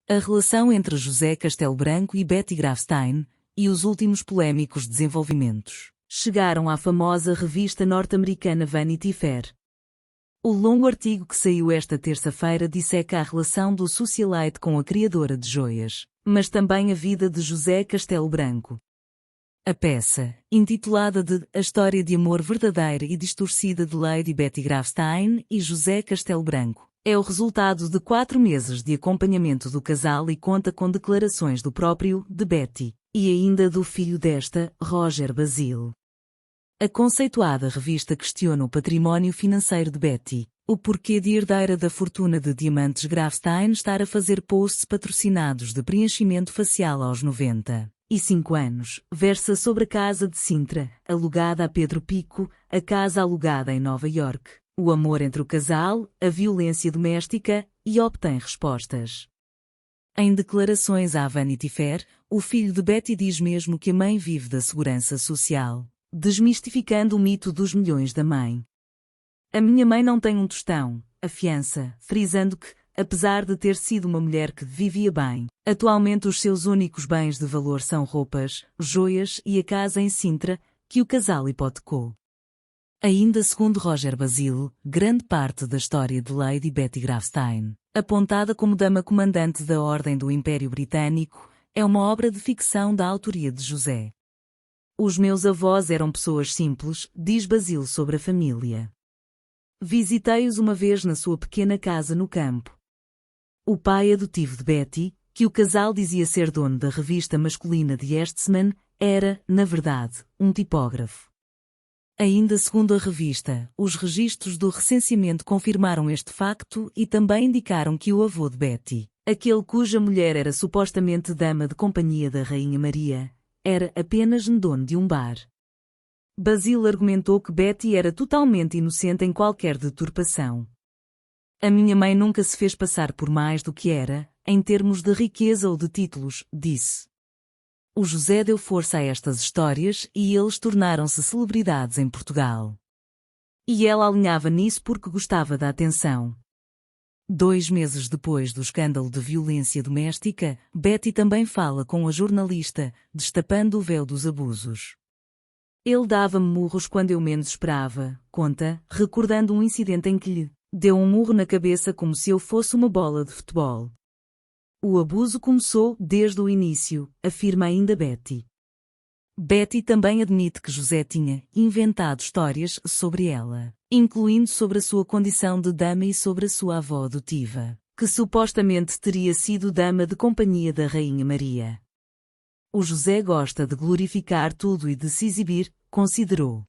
A relação entre José Castelo Branco e Betty Grafstein, e os últimos polêmicos desenvolvimentos, chegaram à famosa revista norte-americana Vanity Fair. O longo artigo que saiu esta terça-feira disseca a relação do socialite com a criadora de joias, mas também a vida de José Castelo Branco. A peça, intitulada de A História de Amor Verdadeira e Distorcida de Lady Betty Grafstein e José Castelo Branco, é o resultado de 4 meses de acompanhamento do casal e conta com declarações do próprio, de Betty, e ainda do filho desta, Roger Basile. A conceituada revista questiona o património financeiro de Betty, o porquê de herdeira da fortuna de diamantes Grafstein estar a fazer posts patrocinados de preenchimento facial aos 95 anos, versa sobre a casa de Sintra, alugada a Pedro Pico, a casa alugada em Nova York, o amor entre o casal, a violência doméstica, e obtém respostas. Em declarações à Vanity Fair, o filho de Betty diz mesmo que a mãe vive da segurança social, desmistificando o mito dos milhões da mãe. A minha mãe não tem um tostão, afiança, frisando que, apesar de ter sido uma mulher que vivia bem, atualmente os seus únicos bens de valor são roupas, joias e a casa em Sintra, que o casal hipotecou. Ainda segundo Roger Basile, grande parte da história de Lady Betty Grafstein, apontada como dama comandante da Ordem do Império Britânico, é uma obra de ficção da autoria de José. Os meus avós eram pessoas simples, diz Basile sobre a família. Visitei-os uma vez na sua pequena casa no campo. O pai adotivo de Betty, que o casal dizia ser dono da revista masculina de Eastman, era, na verdade, um tipógrafo. Ainda segundo a revista, os registros do recenseamento confirmaram este facto e também indicaram que o avô de Betty, aquele cuja mulher era supostamente dama de companhia da Rainha Maria, era apenas dono de um bar. Basile argumentou que Betty era totalmente inocente em qualquer deturpação. A minha mãe nunca se fez passar por mais do que era, em termos de riqueza ou de títulos, disse. O José deu força a estas histórias e eles tornaram-se celebridades em Portugal. E ela alinhava nisso porque gostava da atenção. 2 meses depois do escândalo de violência doméstica, Betty também fala com a jornalista, destapando o véu dos abusos. Ele dava-me murros quando eu menos esperava, conta, recordando um incidente em que lhe deu um murro na cabeça como se eu fosse uma bola de futebol. O abuso começou desde o início, afirma ainda Betty. Betty também admite que José tinha inventado histórias sobre ela, incluindo sobre a sua condição de dama e sobre a sua avó adotiva, que supostamente teria sido dama de companhia da Rainha Maria. O José gosta de glorificar tudo e de se exibir, considerou.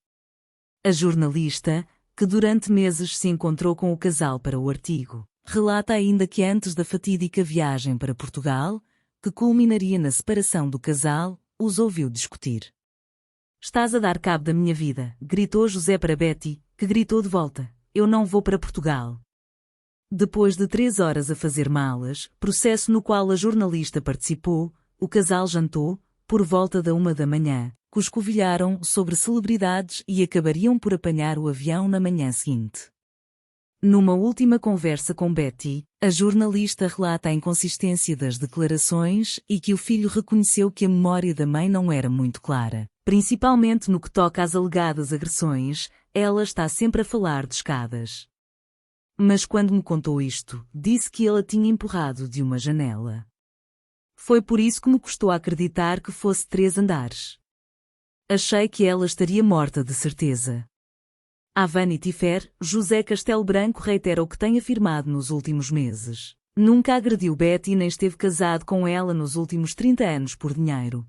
A jornalista, que durante meses se encontrou com o casal para o artigo, relata ainda que antes da fatídica viagem para Portugal, que culminaria na separação do casal, os ouviu discutir. Estás a dar cabo da minha vida, gritou José para Betty, que gritou de volta, eu não vou para Portugal. Depois de 3 horas a fazer malas, processo no qual a jornalista participou, o casal jantou, por volta da 1 da manhã, cuscovilharam sobre celebridades e acabariam por apanhar o avião na manhã seguinte. Numa última conversa com Betty, a jornalista relata a inconsistência das declarações e que o filho reconheceu que a memória da mãe não era muito clara, principalmente no que toca às alegadas agressões, ela está sempre a falar de escadas. Mas quando me contou isto, disse que ele a tinha empurrado de uma janela. Foi por isso que me custou acreditar que fosse 3 andares. Achei que ela estaria morta de certeza. À Vanity Fair, José Castelo Branco reitera o que tem afirmado nos últimos meses. Nunca agrediu Betty nem esteve casado com ela nos últimos 30 anos por dinheiro.